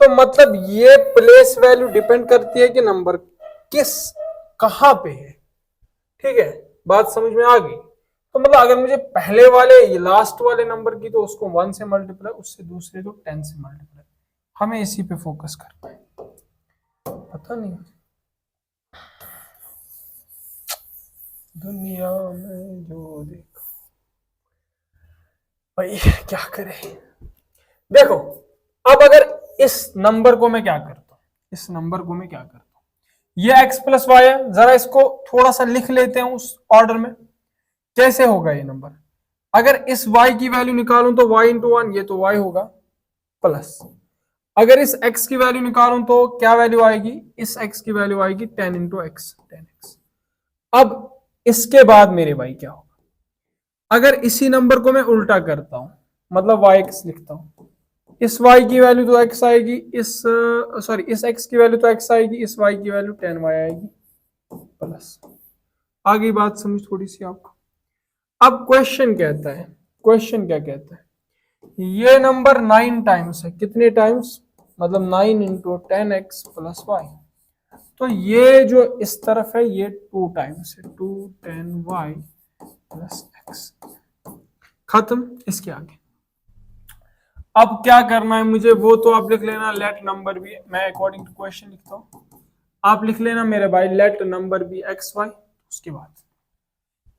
तो मतलब ये प्लेस वैल्यू डिपेंड करती है कि नंबर किस कहां पे है। ठीक है, बात समझ में आ गई। तो मतलब अगर मुझे पहले वाले लास्ट वाले नंबर की, तो उसको 1 से मल्टीप्लाई, उससे दूसरे को 10 से मल्टीप्लाई। हमें इसी पे फोकस करना है। पता नहीं दुनिया में जो देखो भाई क्या करे। देखो अब अगर इस नंबर को मैं क्या करता हूं, इस नंबर को मैं क्या करता हूं, ये x प्लस वाई है, जरा इसको थोड़ा सा लिख लेते हैं उस ऑर्डर में। कैसे होगा ये नंबर, अगर इस y की वैल्यू निकालूं तो y इंटू 1, ये तो y होगा, प्लस अगर इस x की वैल्यू निकालूं तो क्या वैल्यू आएगी, इस x की वैल्यू आएगी 10 इंटू एक्स, 10x। अब इसके बाद मेरे भाई क्या होगा, अगर इसी नंबर को मैं उल्टा करता हूं, मतलब yx लिखता हूं, इस y की वैल्यू तो x आएगी, इस सॉरी इस x की वैल्यू तो x आएगी, इस y की वैल्यू 10y आएगी, प्लस। आगे बात समझ थोड़ी सी आपको। अब क्वेश्चन कहता है, क्वेश्चन क्या कहता है, ये नंबर 9 टाइम्स है, कितने टाइम्स, मतलब 9 इंटू 10x प्लस वाई। तो ये जो इस तरफ है ये 2 टाइम्स है, 2 10y प्लस x। खत्म, इसके आगे अब क्या करना है मुझे, वो तो आप लिख लेना, लेट नंबर भी, मैं अकॉर्डिंग टू क्वेश्चन लिखता हूं, आप लिख लेना मेरे भाई let number be x y. उसके बाद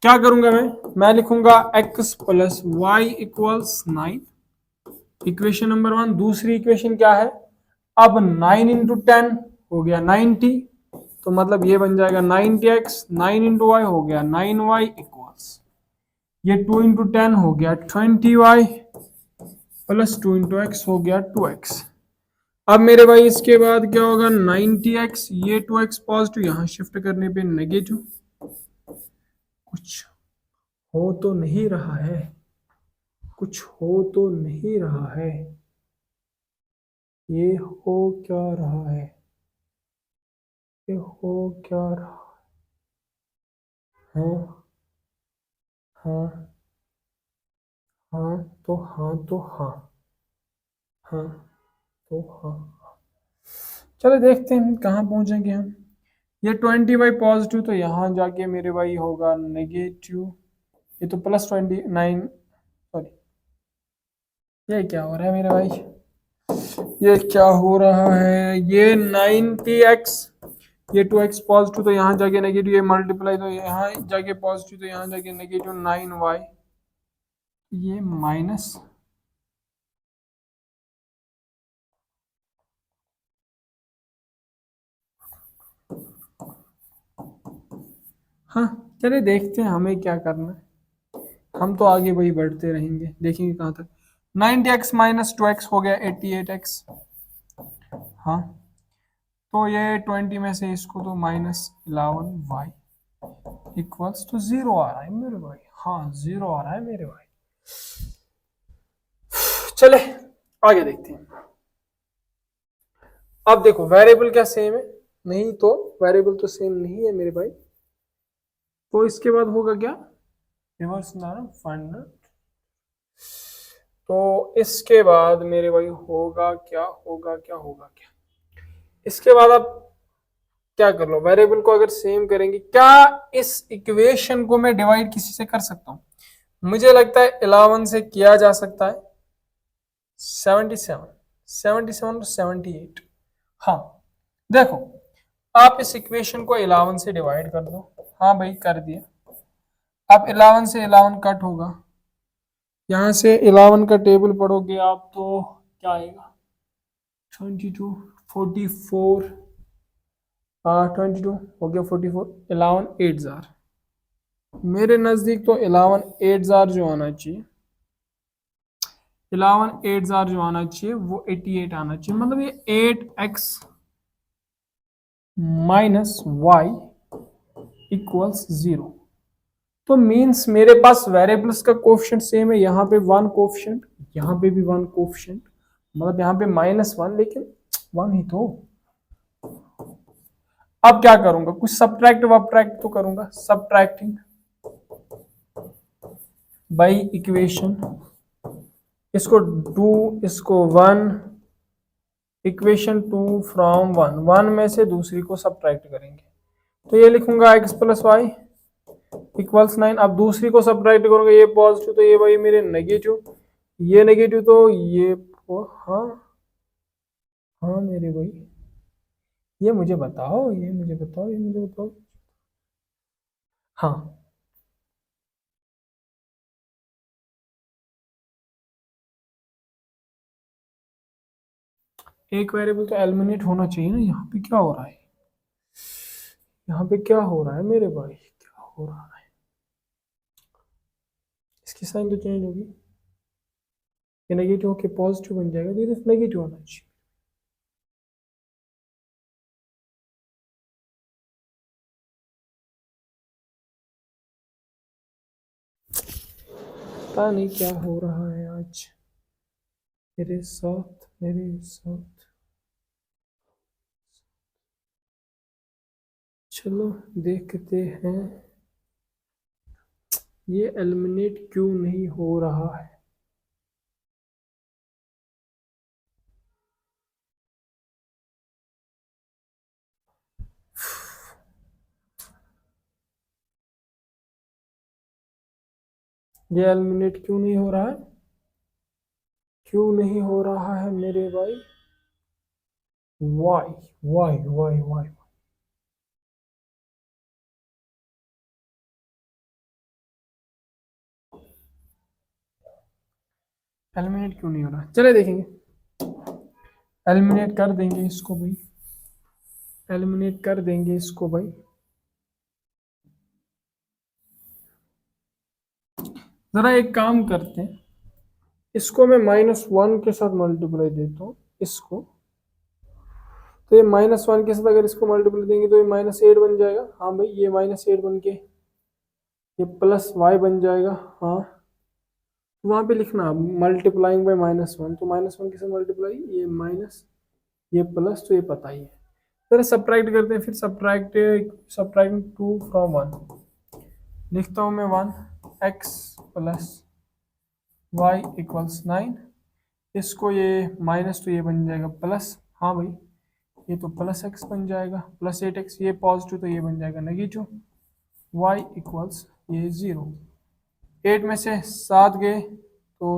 क्या करूंगा मैं लिखूंगा x plus y equals 9, equation number 1। दूसरी इक्वेशन क्या है, अब 9 इंटू 10 हो गया 90, तो मतलब ये बन जाएगा 90x, 9 इंटू वाई हो गया 9y इक्वल्स, ये 2 इंटू 10 हो गया 20y प्लस 2 इंटू एक्स हो गया 2x। अब मेरे भाई इसके बाद क्या होगा 90x, ये 2x पॉजिटिव, यहां शिफ्ट करने पे नेगेटिव। कुछ हो तो नहीं रहा है, कुछ हो तो नहीं रहा है, ये हो क्या रहा है, ये हो क्या रहा है, हाँ हाँ हाँ तो हाँ तो हाँ, हाँ तो हाँ। चलो देखते हैं कहाँ पहुंचेंगे हम। ये 20 बाई पॉजिटिव, तो यहाँ जाके मेरे भाई होगा नेगेटिव, ये तो प्लस 29, सॉरी ये क्या हो रहा है मेरे भाई, ये क्या हो रहा है, ये 90x, ये 2x पॉजिटिव, तो यहाँ जाके नेगेटिव, ये मल्टीप्लाई, तो यहाँ जाके पॉजिटिव, तो यहाँ जाके नेगेटिव 9y, ये माइनस, हाँ चलिए देखते हैं हमें क्या करना है। हम तो आगे वही बढ़ते रहेंगे, देखेंगे कहाँ तक। 90x माइनस 2x हो गया 88x, हाँ तो ये 20 में से इसको तो माइनस 11y इक्वल्स टू 0 आ रहा है मेरे भाई, हाँ 0 आ रहा है मेरे भाई। चले आगे देखते हैं। अब देखो वेरिएबल क्या सेम है, नहीं तो वेरिएबल तो सेम नहीं है मेरे भाई, तो इसके बाद होगा क्या, रिवर्स फाइंड। तो इसके बाद मेरे भाई होगा क्या, होगा क्या, होगा क्या, इसके बाद आप क्या कर लो, वेरिएबल को अगर सेम करेंगे, क्या इस इक्वेशन को मैं डिवाइड किसी से कर सकता हूं, मुझे लगता है 11 से किया जा सकता है, 77, 77 तो 78, हाँ देखो आप इस इक्वेशन को 11 से डिवाइड कर दो, हाँ भाई कर दिया। अब 11 से 11 कट होगा, यहां से 11 का टेबल पढ़ोगे आप तो क्या आएगा, 22 44 22 हो गया 44 11 8000 मेरे नज़दीक तो 11 8000 जो आना चाहिए 11 8000 जो आना चाहिए वो 88 आना चाहिए मतलब ये 8x माइनस वाई इक्वल्स 0 तो मीन्स मेरे पास वेरिएबल्स का कोफिशिएंट सेम है यहाँ पे 1 कोफिशिएंट यहाँ पे भी 1 कोफिशिएंट मतलब यहाँ पे -1 लेकिन 1 ही तो। अब क्या करूंगा कुछ सब्ट्रैक्ट वब्ट्रैक्ट तो करूंगा सब्ट्रैक्टिंग बाई इक्वेशन इसको 2 इसको 1 इक्वेशन 2 फ्रॉम 1 में से दूसरी को सब्ट्रैक्ट करेंगे तो ये लिखूंगा x प्लस वाई इक्वल्स 9 अब दूसरी को सब्ट्रैक्ट करूंगा ये पॉजिटिव तो ये भाई मेरे नेगेटिव ये नेगेटिव तो ये हाँ हाँ मेरे भाई ये मुझे बताओ ये मुझे बताओ ये मुझे बताओ हाँ एक वेरिएबल तो एलिमिनेट होना चाहिए ना यहाँ पे क्या हो रहा है यहाँ पे क्या हो रहा है मेरे भाई क्या हो रहा है इसकी साइन तो चेंज होगी ये नेगेटिव होके पॉजिटिव बन जाएगा तो सिर्फ नेगेटिव होना चाहिए पता नहीं क्या हो रहा है आज मेरे साथ चलो देखते हैं ये एलिमिनेट क्यों नहीं हो रहा है ये एलिमिनेट क्यों नहीं हो रहा है क्यों नहीं हो रहा है मेरे भाई y y y y eliminate क्यों नहीं हो रहा चले देखेंगे एलिमिनेट कर देंगे इसको भाई एलिमिनेट कर देंगे इसको भाई जरा एक काम करते हैं इसको मैं -1 के साथ मल्टीप्लाई देता हूँ इसको तो ये -1 के साथ अगर इसको मल्टीप्लाई देंगे तो ये -8 बन जाएगा हाँ भाई ये -8 बन के ये प्लस y बन जाएगा हाँ वहां पे लिखना मल्टीप्लाइंग बाय -1 तो -1 के साथ मल्टीप्लाई ये माइनस ये प्लस तो ये पता ही है जरा सब्ट्रैक्ट करते हैं फिर सब्ट्रैक्टिंग 2 फ्रॉम 1 लिखता हूँ मैं 1x प्लस वाई इक्वल्स 9 इसको ये माइनस तो ये बन जाएगा प्लस हाँ भाई ये तो प्लस x बन जाएगा प्लस 8x ये पॉजिटिव तो ये बन जाएगा नेगेटिव y इक्वल्स ये 0 8 में से 7 गए तो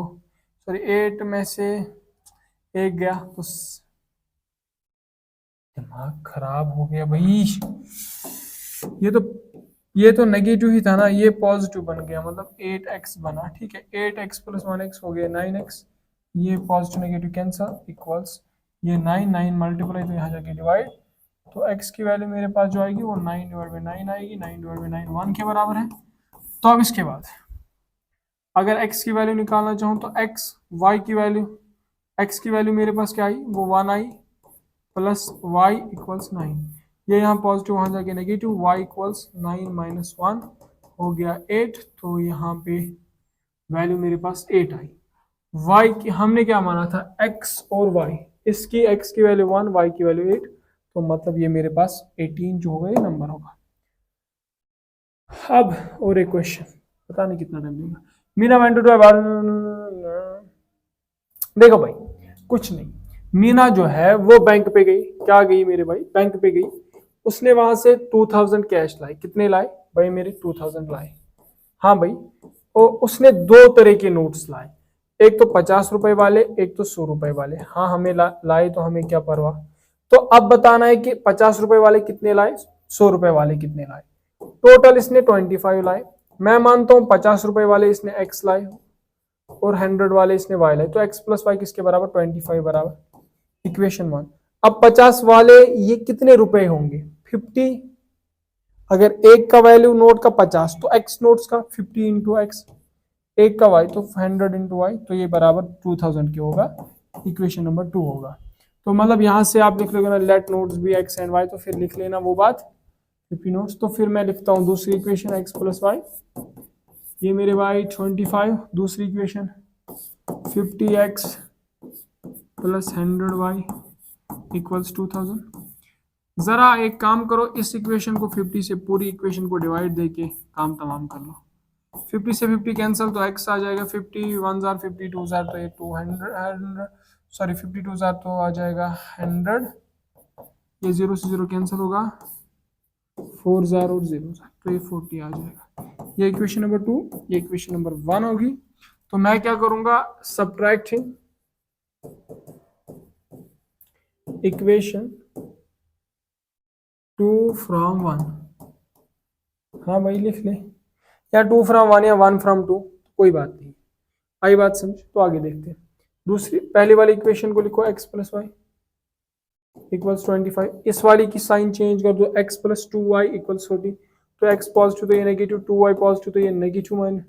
सॉरी 8 में से 1 गया तो दिमाग खराब हो गया भाई ये तो नेगेटिव ही था ना ये पॉजिटिव बन गया मतलब 8x बना ठीक है 8x प्लस 1x हो गया 9x ये पॉजिटिव नेगेटिव कैंसल इक्वल्स ये 9 मल्टीप्लाई तो यहाँ जाके डिवाइड तो x की वैल्यू मेरे पास जो आएगी वो 9/9 आएगी 9/9 1 के बराबर है तो अब इसके बाद अगर x की वैल्यू निकालना चाहूँ तो x की वैल्यू मेरे पास क्या आई वो 1 आई प्लस y इक्वल्स 9 ये यहाँ पॉजिटिव वहाँ जाके नेगेटिव y इक्वल्स 9 - 1 हो गया 8 तो यहाँ पे वैल्यू मेरे पास 8 आई y की हमने क्या माना था x और y इसकी x की वैल्यू 1 y की वैल्यू 8 तो मतलब ये मेरे पास 18 जो होगा ये नंबर होगा। अब और एक क्वेश्चन पता नहीं कितना टाइम लेगा मीना वेंट टू देखो भाई कुछ नहीं मीना जो है वो बैंक पे गई क्या गई मेरे भाई बैंक पे गई उसने वहां से 2000 कैश लाए कितने लाए भाई मेरे 2000 लाए हाँ भाई और उसने 2 तरह के नोट्स लाए एक तो 50 रुपए वाले एक तो 100 रुपए वाले हाँ हमें लाए तो हमें क्या परवाह तो अब बताना है कि 50 रुपए वाले कितने लाए 100 रुपए वाले कितने लाए टोटल इसने 25 लाए मैं मानता हूँ 50 रुपए वाले इसने x लाए और 100 वाले इसने y लाए तो x प्लस वाई किसके बराबर 25 बराबर इक्वेशन 1। अब 50 वाले ये कितने रुपए होंगे? 50। अगर एक का वैल्यू नोट का 50 तो x नोट्स का 50 इंटू एक्स, एक का y तो 100 इंटू वाई, तो ये बराबर 2000 की होगा। इक्वेशन नंबर 2 होगा। तो मतलब यहां से आप लिख लोगे ना let notes be x and y, तो फिर लिख लेना वो बात 50 नोट्स। तो फिर मैं लिखता हूं दूसरी इक्वेशन x प्लस वाई, ये मेरे y 25, दूसरी equation 50x plus 100y equals 2000। जरा एक काम करो, इस इक्वेशन को 50 से पूरी इक्वेशन को डिवाइड देके काम तमाम कर लो। 50 से 50 कैंसिल तो x आ जाएगा 50, 1 जार 50, 2 जार तो ये 200, सॉरी 52 जार तो आ जाएगा 100, ये 0 से 0 कैंसिल होगा, 4 जार और 0 जार तो ये 40 आ जाएगा। ये इक्वेशन नंबर 2, ये इक्वेशन नंबर 1 होगी। तो मैं क्या करूंगा, सब्ट्रैक्टिंग इक्वेशन 2 फ्रॉम 1। हाँ भाई लिख ले, या 2 फ्रॉम 1 या 1 फ्रॉम 2, कोई बात नहीं। आई बात समझ? तो आगे देखते हैं। दूसरी पहली वाली इक्वेशन को लिखो x प्लस वाई इक्वल्स 25। इस वाली की साइन चेंज कर दो, x प्लस 2y इक्वल्स 40। तो x पॉजिटिव तो ये नेगेटिव, 2y पॉजिटिव तो ये नेगेटिव, माइन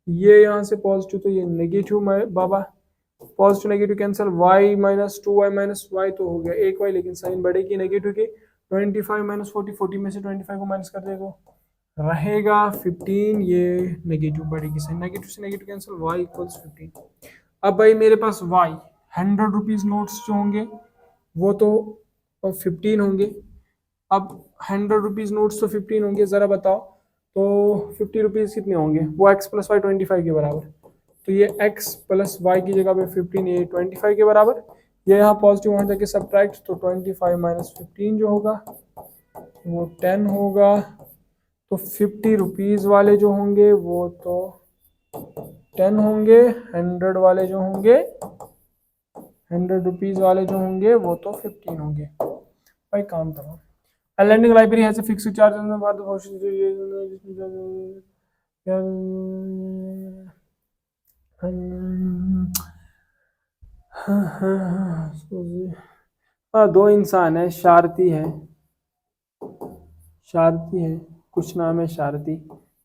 ये यहाँ से पॉजिटिव तो ये नेगेटिव, बाबा positive negative cancel, y minus 2y minus y तो हो गया एक y, लेकिन साइन बढ़ेगी नेगेटिव की। 25 माइनस 40, 40 में से 25 को माइनस कर दे तो रहेगा 15, ये नेगेटिव बढ़ेगी साइन, नेगेटिव से नेगेटिव कैंसिल, y इक्वल्स 15। अब भाई मेरे पास y 100 रुपीज नोट्स जो होंगे वो तो 15 होंगे। अब 100 रुपीज नोट्स तो 15 होंगे, जरा बताओ तो 50 रुपीज कितने होंगे? वो x प्लस वाई 25 के बराबर। तो ये x प्लस वाई की जगह पे 15, ये 25 के बराबर। ये यहाँ पॉजिटिव वहां जाके सब्ट्रैक्ट, तो 25 माइनस 15 जो होगा वो 10 होगा। तो 50 रुपीज वाले जो होंगे वो तो 10 होंगे, 100 वाले जो होंगे 100 रुपीज वाले जो होंगे वो तो 15 होंगे। भाई काम तमाम। लैंडिंग लाइब्रेरी है फिक्स चार्ज दो इंसान है, शारती है, शारती है कुछ नाम है, शारती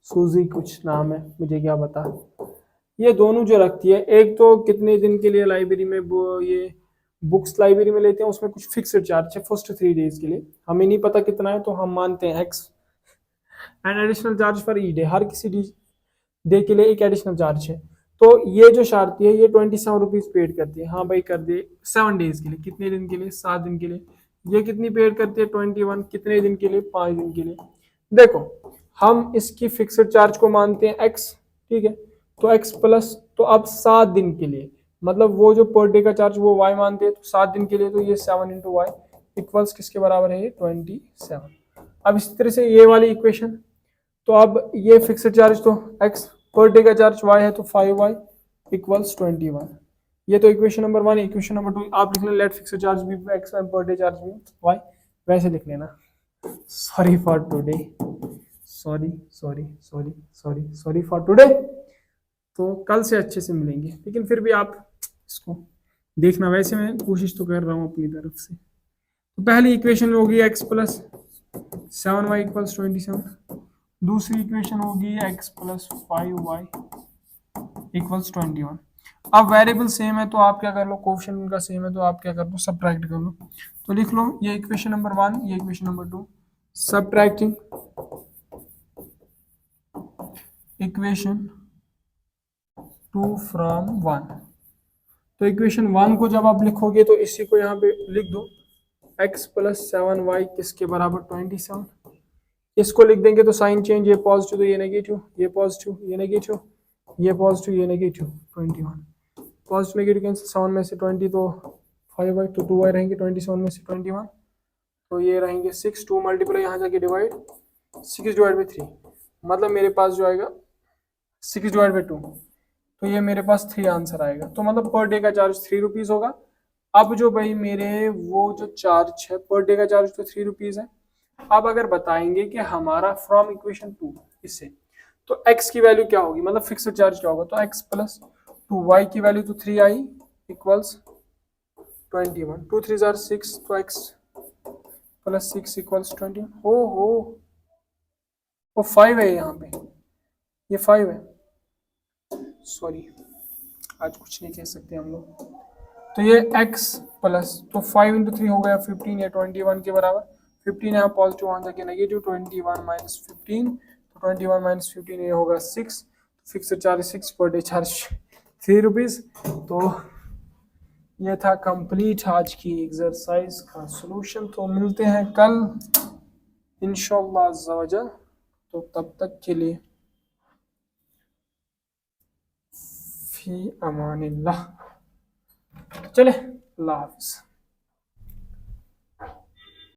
सूजी कुछ नाम है, मुझे क्या पता। ये दोनों जो रखती है, एक तो कितने दिन के लिए लाइब्रेरी में वो ये बुक्स लाइब्रेरी में लेते हैं, उसमें कुछ फिक्स्ड चार्ज है फर्स्ट 3 डेज के लिए, हमें नहीं पता कितना है तो हम मानते हैं x and additional charge for ई डे, हर किसी डे के लिए एक एडिशनल चार्ज है। तो ये जो शारती है ये 27 रुपीज पेड करती है। हाँ भाई कर दे 7 डेज के लिए, कितने दिन के लिए? 7 दिन के लिए। ये कितनी पेड करती है? 21, कितने दिन के लिए? 5 दिन के लिए। देखो हम इसकी फिक्स्ड चार्ज को मानते हैं x, ठीक है, तो x प्लस, तो अब 7 दिन के लिए, मतलब वो जो पर डे का चार्ज वो y मानते हैं, तो 7 दिन के लिए तो ये 7 इंटू वाई इक्वल्स किसके बराबर है? 27। अब इसी तरह से ये वाली इक्वेशन, तो अब ये फिक्स्ड चार्ज तो x, पर डे का चार्ज y है तो 5y इक्वल्स 21। ये तो इक्वेशन नंबर 1। इक्वेशन नंबर 2 आप लिख लें लेट फिक्स्ड चार्ज भी x and per day charge भी y, वैसे लिख लेना। Sorry for today, sorry sorry sorry sorry sorry for today. तो कल से अच्छे से मिलेंगे, लेकिन फिर भी आप इसको देखना, वैसे मैं कोशिश तो कर रहा हूँ अपनी तरफ से। तो पहली इक्वेशन होगी x प्लस 7y इक्वल्स 27, दूसरी इक्वेशन होगी x प्लस 5y इक्वल्स 21। अब वेरिएबल सेम है तो आप क्या कर लो, कोफिशिएंट उनका सेम है तो आप क्या कर लो, सब्ट्रैक्ट कर लो। तो लिख लो ये इक्वेशन नंबर 1, ये equation number 2, subtracting equation 2 from 1। तो इक्वेशन 1 को जब आप लिखोगे तो इसी को यहाँ पे लिख दो, x प्लस 7y किसके बराबर? 27। इसको लिख देंगे तो साइन चेंज, ये पॉजिटिव तो ये नेगेटिव, ये पॉजिटिव ये नेगेटिव, ये पॉजिटिव ये नेगेटिव, 21 पॉजिटिव नेगेटिव कैंसिल, 7 में से 20 तो 5y, तो 2y रहेंगे, 27 में से 21 तो ये रहेंगे 6, 2 मल्टीप्लाई यहाँ जाके डिवाइड, 6 डिवाइड बाई 3, मतलब मेरे पास जो आएगा 6 डिवाइड बाई 2, तो ये मेरे पास 3 आंसर आएगा। तो मतलब पर डे का चार्ज 3 रुपीज होगा। अब जो भाई मेरे वो जो चार्ज है पर डे का चार्ज तो 3 रुपीज है। अब अगर बताएंगे कि हमारा फ्रॉम इक्वेशन 2 इससे, तो x की वैल्यू क्या होगी, मतलब फिक्स्ड चार्ज क्या होगा? तो x प्लस 2y की वैल्यू तो 3 आई इक्वल्स 21, 2 3 are 6, तो x प्लस 6 इक्वल्स 21। हो वो 5 है यहाँ पे, ये 5 है, सॉरी आज कुछ नहीं कह सकते हम लोग। तो ये x प्लस, तो 5 इंटू 3 हो गया 15 या 21 के बराबर। 15 यहाँ पॉजिटिव वहाँ जाके नेगेटिव, 21 माइनस 15, तो 21 माइनस 15 ये होगा 6, fix charge 6 per day charge 3 rupees. तो ये था कंप्लीट आज की एक्सरसाइज का सॉल्यूशन। तो मिलते हैं कल इंशाअल्लाह अज़्ज़ा वजल, तो तब तक के लिए फी अमानिल्लाह, चले अल्लाह हाफ़िज़।